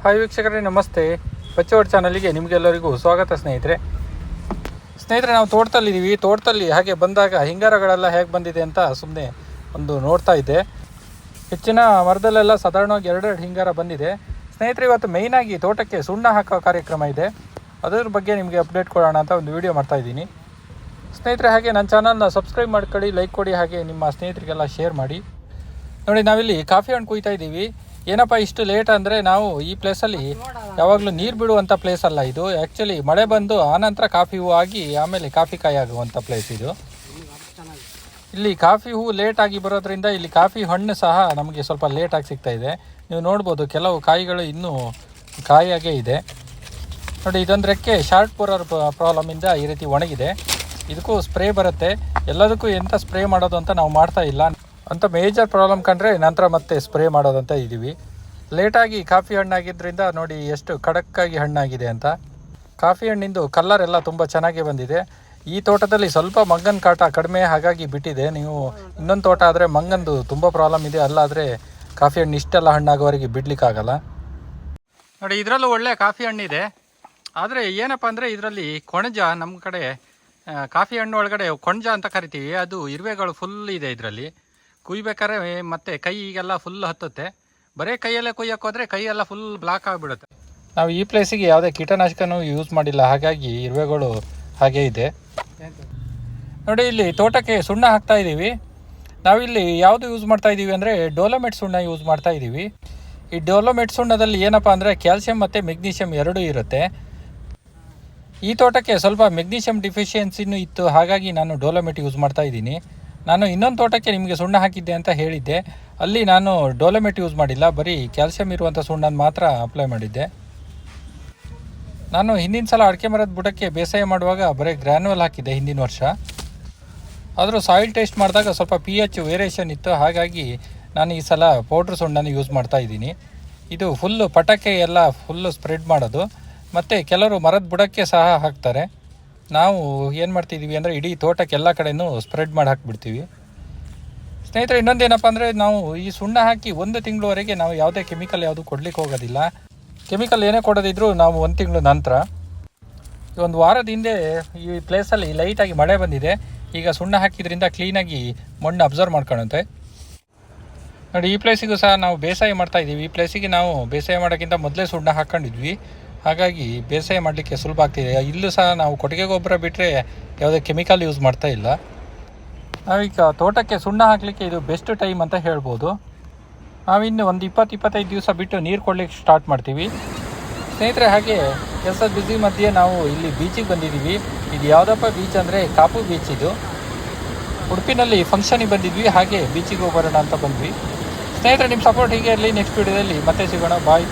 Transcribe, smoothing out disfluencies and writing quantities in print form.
Hi ವೀಕ್ಷಕರೇ, ನಮಸ್ತೆ. ಬಚ್ಚೋಡ್ ಚಾನಲಿಗೆ ನಿಮಗೆಲ್ಲರಿಗೂ ಸ್ವಾಗತ ಸ್ನೇಹಿತರೆ. ನಾವು ತೋಟದಲ್ಲಿದ್ದೀವಿ. ತೋಟದಲ್ಲಿ ಹಾಗೆ ಬಂದಾಗ ಹಿಂಗಾರಗಳೆಲ್ಲ ಹೇಗೆ ಬಂದಿದೆ ಅಂತ ಸುಮ್ಮನೆ ಒಂದು ನೋಡ್ತಾ ಇದ್ದೆ. ಹೆಚ್ಚಿನ ಮರದಲ್ಲೆಲ್ಲ ಸಾಧಾರಣವಾಗಿ ಎರಡೆರಡು ಹಿಂಗಾರ ಬಂದಿದೆ ಸ್ನೇಹಿತರೆ. ಇವತ್ತು ಮೇಯ್ನಾಗಿ ತೋಟಕ್ಕೆ ಸುಣ್ಣ ಹಾಕೋ ಕಾರ್ಯಕ್ರಮ ಇದೆ. ಅದರ ಬಗ್ಗೆ ನಿಮಗೆ ಅಪ್ಡೇಟ್ ಕೊಡೋಣ ಅಂತ ಒಂದು ವಿಡಿಯೋ ಮಾಡ್ತಾಯಿದ್ದೀನಿ ಸ್ನೇಹಿತರೆ. ಹಾಗೆ ನನ್ನ ಚಾನಲ್ನ ಸಬ್ಸ್ಕ್ರೈಬ್ ಮಾಡ್ಕೊಳ್ಳಿ, ಲೈಕ್ ಕೊಡಿ, ಹಾಗೆ ನಿಮ್ಮ ಸ್ನೇಹಿತರಿಗೆಲ್ಲ ಶೇರ್ ಮಾಡಿ. ನೋಡಿ, ನಾವಿಲ್ಲಿ ಕಾಫಿ ಹಣ್ಣು ಕುಯ್ತಾ ಇದ್ದೀವಿ. ಏನಪ್ಪ ಇಷ್ಟು ಲೇಟ್ ಅಂದರೆ, ನಾವು ಈ ಪ್ಲೇಸಲ್ಲಿ ಯಾವಾಗಲೂ ನೀರು ಬಿಡುವಂಥ ಪ್ಲೇಸ್ ಅಲ್ಲ ಇದು. ಆ್ಯಕ್ಚುಲಿ ಮಳೆ ಬಂದು ಆನಂತರ ಕಾಫಿ ಹೂವು ಆಗಿ ಆಮೇಲೆ ಕಾಫಿ ಕಾಯಿ ಆಗುವಂಥ ಪ್ಲೇಸ್ ಇದು. ಇಲ್ಲಿ ಕಾಫಿ ಹೂವು ಲೇಟಾಗಿ ಬರೋದ್ರಿಂದ ಇಲ್ಲಿ ಕಾಫಿ ಹಣ್ಣು ಸಹ ನಮಗೆ ಸ್ವಲ್ಪ ಲೇಟಾಗಿ ಸಿಗ್ತಾಯಿದೆ. ನೀವು ನೋಡ್ಬೋದು, ಕೆಲವು ಕಾಯಿಗಳು ಇನ್ನೂ ಕಾಯಾಗೇ ಇದೆ. ನೋಡಿ, ಇದೊಂದು ರೆಕ್ಕೆ ಶಾರ್ಟ್ ಪೂರರ್ ಪ್ರಾಬ್ಲಮಿಂದ ಈ ರೀತಿ ಒಣಗಿದೆ. ಇದಕ್ಕೂ ಸ್ಪ್ರೇ ಬರುತ್ತೆ. ಎಲ್ಲದಕ್ಕೂ ಎಂಥ ಸ್ಪ್ರೇ ಮಾಡೋದು ಅಂತ ನಾವು ಮಾಡ್ತಾ ಇಲ್ಲ ಅಂತ ಮೇಜರ್ ಪ್ರಾಬ್ಲಮ್ ಕಂಡ್ರೆ ನಂತರ ಮತ್ತೆ ಸ್ಪ್ರೇ ಮಾಡೋದಂತ ಇದ್ದೀವಿ. ಲೇಟಾಗಿ ಕಾಫಿ ಹಣ್ಣಾಗಿದ್ದರಿಂದ ನೋಡಿ ಎಷ್ಟು ಖಡಕ್ಕಾಗಿ ಹಣ್ಣಾಗಿದೆ ಅಂತ. ಕಾಫಿ ಹಣ್ಣಿಂದು ಕಲ್ಲರ್ ಎಲ್ಲ ತುಂಬ ಚೆನ್ನಾಗಿ ಬಂದಿದೆ. ಈ ತೋಟದಲ್ಲಿ ಸ್ವಲ್ಪ ಮಂಗನ ಕಾಟ ಕಡಿಮೆ, ಹಾಗಾಗಿ ಬಿಟ್ಟಿದೆ. ನೀವು ಇನ್ನೊಂದು ತೋಟ ಆದರೆ ಮಂಗಂದು ತುಂಬ ಪ್ರಾಬ್ಲಮ್ ಇದೆ. ಅಲ್ಲಾದರೆ ಕಾಫಿ ಹಣ್ಣು ಇಷ್ಟೆಲ್ಲ ಹಣ್ಣಾಗೋವರೆಗೆ ಬಿಡಲಿಕ್ಕಾಗಲ್ಲ. ನೋಡಿ, ಇದರಲ್ಲೂ ಒಳ್ಳೆ ಕಾಫಿ ಹಣ್ಣಿದೆ. ಆದರೆ ಏನಪ್ಪ ಅಂದರೆ ಇದರಲ್ಲಿ ಕೊಣಜ, ನಮ್ಮ ಕಡೆ ಕಾಫಿ ಹಣ್ಣು ಒಳಗಡೆ ಕೊಣಜ ಅಂತ ಕರಿತೀವಿ, ಅದು ಇರುವೆಗಳು ಫುಲ್ ಇದೆ ಇದರಲ್ಲಿ. ಕುಯ್ಬೇಕಾದ್ರೆ ಮತ್ತೆ ಕೈಗೆಲ್ಲ ಫುಲ್ ಹತ್ತುತ್ತೆ. ಬರೀ ಕೈಯಲ್ಲೇ ಕುಯ್ಯೋಕ್ಕೋದ್ರೆ ಕೈಯೆಲ್ಲ ಫುಲ್ ಬ್ಲಾಕ್ ಆಗಿಬಿಡುತ್ತೆ. ನಾವು ಈ ಪ್ಲೇಸಿಗೆ ಯಾವುದೇ ಕೀಟನಾಶಕನೂ ಯೂಸ್ ಮಾಡಿಲ್ಲ, ಹಾಗಾಗಿ ಇರುವೆಗಳು ಹಾಗೇ ಇದೆ. ನೋಡಿ, ಇಲ್ಲಿ ತೋಟಕ್ಕೆ ಸುಣ್ಣ ಹಾಕ್ತಾ ಇದ್ದೀವಿ. ನಾವಿಲ್ಲಿ ಯಾವುದು ಯೂಸ್ ಮಾಡ್ತಾ ಇದ್ದೀವಿ ಅಂದರೆ ಡೋಲೋಮೆಟ್ ಸುಣ್ಣ ಯೂಸ್ ಮಾಡ್ತಾ ಇದ್ದೀವಿ. ಈ ಡೋಲೋಮೆಟ್ ಸುಣ್ಣದಲ್ಲಿ ಏನಪ್ಪ ಅಂದರೆ ಕ್ಯಾಲ್ಸಿಯಂ ಮತ್ತು ಮೆಗ್ನೀಷಿಯಮ್ ಎರಡೂ ಇರುತ್ತೆ. ಈ ತೋಟಕ್ಕೆ ಸ್ವಲ್ಪ ಮೆಗ್ನೀಷಿಯಮ್ ಡಿಫಿಷಿಯನ್ಸಿನೂ ಇತ್ತು, ಹಾಗಾಗಿ ನಾನು ಡೋಲೋಮೆಟ್ ಯೂಸ್ ಮಾಡ್ತಾ ಇದ್ದೀನಿ. ನಾನು ಇನ್ನೊಂದು ತೋಟಕ್ಕೆ ನಿಮಗೆ ಸುಣ್ಣ ಹಾಕಿದ್ದೆ ಅಂತ ಹೇಳಿದ್ದೆ, ಅಲ್ಲಿ ನಾನು ಡೋಲೋಮೆಟ್ ಯೂಸ್ ಮಾಡಿಲ್ಲ, ಬರೀ ಕ್ಯಾಲ್ಸಿಯಂ ಇರುವಂಥ ಸುಣ್ಣನ ಮಾತ್ರ ಅಪ್ಲೈ ಮಾಡಿದ್ದೆ. ನಾನು ಹಿಂದಿನ ಸಲ ಅಡಿಕೆ ಮರದ ಬುಡಕ್ಕೆ ಬೇಸಾಯ ಮಾಡುವಾಗ ಬರೀ ಗ್ರ್ಯಾನ್ಯುವಲ್ ಹಾಕಿದ್ದೆ ಹಿಂದಿನ ವರ್ಷ. ಆದರೂ ಸಾಯಿಲ್ ಟೇಸ್ಟ್ ಮಾಡಿದಾಗ ಸ್ವಲ್ಪ pH ವೇರಿಯೇಷನ್ ಇತ್ತು, ಹಾಗಾಗಿ ನಾನು ಈ ಸಲ ಪೌಡ್ರ್ ಸುಣ್ಣನ ಯೂಸ್ ಮಾಡ್ತಾ ಇದ್ದೀನಿ. ಇದು ಫುಲ್ಲು ಪಟಕ್ಕೆ ಎಲ್ಲ ಫುಲ್ಲು ಸ್ಪ್ರೆಡ್ ಮಾಡೋದು, ಮತ್ತು ಕೆಲವರು ಮರದ ಬುಡಕ್ಕೆ ಸಹ ಹಾಕ್ತಾರೆ. ನಾವು ಏನು ಮಾಡ್ತಿದ್ದೀವಿ ಅಂದರೆ ಇಡೀ ತೋಟಕ್ಕೆ ಎಲ್ಲ ಕಡೆಯೂ ಸ್ಪ್ರೆಡ್ ಮಾಡಿ ಹಾಕಿಬಿಡ್ತೀವಿ ಸ್ನೇಹಿತರೆ. ಇನ್ನೊಂದೇನಪ್ಪ ಅಂದರೆ, ನಾವು ಈ ಸುಣ್ಣ ಹಾಕಿ 1 ತಿಂಗಳವರೆಗೆ ನಾವು ಯಾವುದೇ ಕೆಮಿಕಲ್ ಯಾವುದು ಕೊಡಲಿಕ್ಕೆ ಹೋಗೋದಿಲ್ಲ. ಕೆಮಿಕಲ್ ಏನೇ ಕೊಡೋದಿದ್ರೂ ನಾವು 1 ತಿಂಗಳು ನಂತರ. ಒಂದು ವಾರದ ಹಿಂದೆ ಈ ಪ್ಲೇಸಲ್ಲಿ ಲೈಟಾಗಿ ಮಳೆ ಬಂದಿದೆ. ಈಗ ಸುಣ್ಣ ಹಾಕಿದ್ರಿಂದ ಕ್ಲೀನಾಗಿ ಮಣ್ಣು ಅಬ್ಸರ್ವ್ ಮಾಡ್ಕೊಳ್ಳುತ್ತೆ. ನೋಡಿ, ಈ ಪ್ಲೇಸಿಗೂ ಸಹ ನಾವು ಬೇಸಾಯ ಮಾಡ್ತಾ ಇದ್ದೀವಿ. ಈ ಪ್ಲೇಸಿಗೆ ನಾವು ಬೇಸಾಯ ಮಾಡೋಕ್ಕಿಂತ ಮೊದಲೇ ಸುಣ್ಣ ಹಾಕ್ಕೊಂಡಿದ್ವಿ, ಹಾಗಾಗಿ ಬೇಸಾಯ ಮಾಡಲಿಕ್ಕೆ ಸುಲಭ ಆಗ್ತಿದೆ. ಇಲ್ಲೂ ಸಹ ನಾವು ಕೊಟ್ಟಿಗೆ ಗೊಬ್ಬರ ಬಿಟ್ಟರೆ ಯಾವುದೇ ಕೆಮಿಕಲ್ ಯೂಸ್ ಮಾಡ್ತಾ ಇಲ್ಲ. ನಾವೀಗ ತೋಟಕ್ಕೆ ಸುಣ್ಣ ಹಾಕಲಿಕ್ಕೆ ಇದು ಬೆಸ್ಟ್ ಟೈಮ್ ಅಂತ ಹೇಳ್ಬೋದು. ನಾವಿನ್ನು ಒಂದು 20-25 ದಿವಸ ಬಿಟ್ಟು ನೀರು ಕೊಡಲಿಕ್ಕೆ ಸ್ಟಾರ್ಟ್ ಮಾಡ್ತೀವಿ ಸ್ನೇಹಿತರೆ. ಹಾಗೆ ಕೆಲಸದ ಬ್ಯುಸಿ ಮಧ್ಯೆ ನಾವು ಇಲ್ಲಿ ಬೀಚಿಗೆ ಬಂದಿದ್ದೀವಿ. ಇದು ಯಾವುದಪ್ಪ ಬೀಚ್ ಅಂದರೆ ಕಾಪು ಬೀಚ್. ಇದು ಉಡುಪಿನಲ್ಲಿ ಫಂಕ್ಷನಿಗೆ ಬಂದಿದ್ವಿ, ಹಾಗೆ ಬೀಚಿಗೆ ಹೋಗಿ ಬರೋಣ ಅಂತ ಬಂದ್ವಿ ಸ್ನೇಹಿತರೆ. ನಿಮ್ಮ ಸಪೋರ್ಟ್ ಹೀಗೆ ಇರಲಿ. ನೆಕ್ಸ್ಟ್ ವಿಡಿಯೋದಲ್ಲಿ ಮತ್ತೆ ಸಿಗೋಣ. ಬಾಯ್.